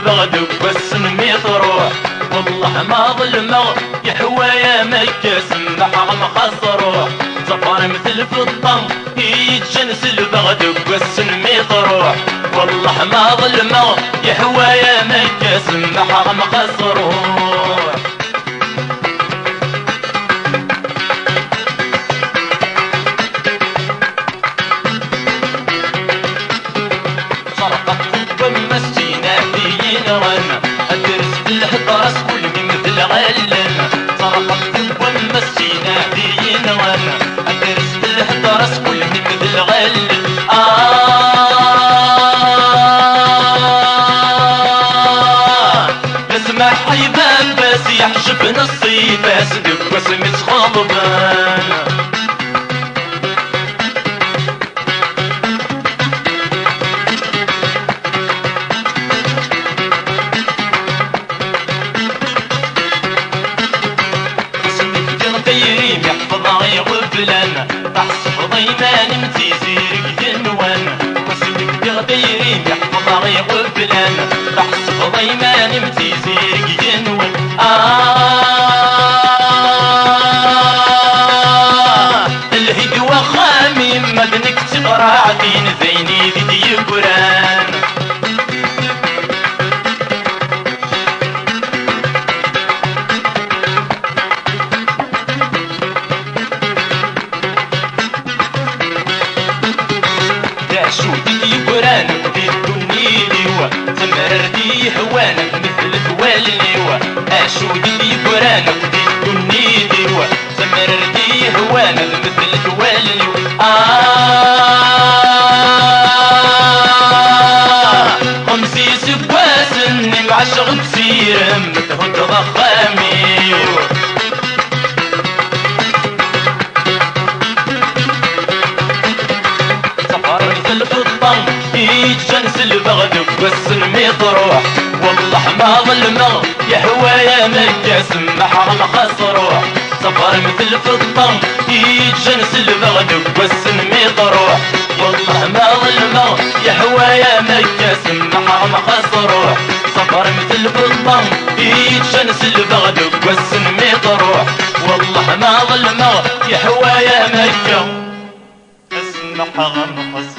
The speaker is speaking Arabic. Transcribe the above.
البغد والسنمي تروح. والله ما ظلمه يحوى يا مكة سمح مخص روح. صفار مثل فضة يتجنس البغد والسنمي تروح. والله ما ظلمه يحوى يا مكة سمح مخص روح. الحطرس كل من مثل غلن صرخت والمسينا دين وانا ادرس الحطرس كل من مثل غلن. اسمع حيبان بس يحشب نصي بس دبس متخضبان. وبلان تحصف ضيمان متيزيرك جنوان. وسلك بغديرين يحفظ غي وبلان تحصف ضيمان متيزيرك جنوان. الهدوى خامي مدنك تقرعتين ذيني ذي قران. شودي برانك في الدنيا تمردي هوانك مثل دوالي. شودي برانك في الدنيا تمردي هوانك مثل دوالي. خمسي سكواس اني معشق بسير متهد ضخامي. يتجنس البغد والسنمي تروح. والله ما ظلمه يحوى يا مكة سمح مخص روح. صفر مثل فضة يتجنس البغد والسنمي تروح. والله ما ظلمه يحوى يا مكة سمح مخص روح. صفر مثل فضة يتجنس البغد والسنمي تروح. والله ما ظلمه يحوى يا مكة سمح مخص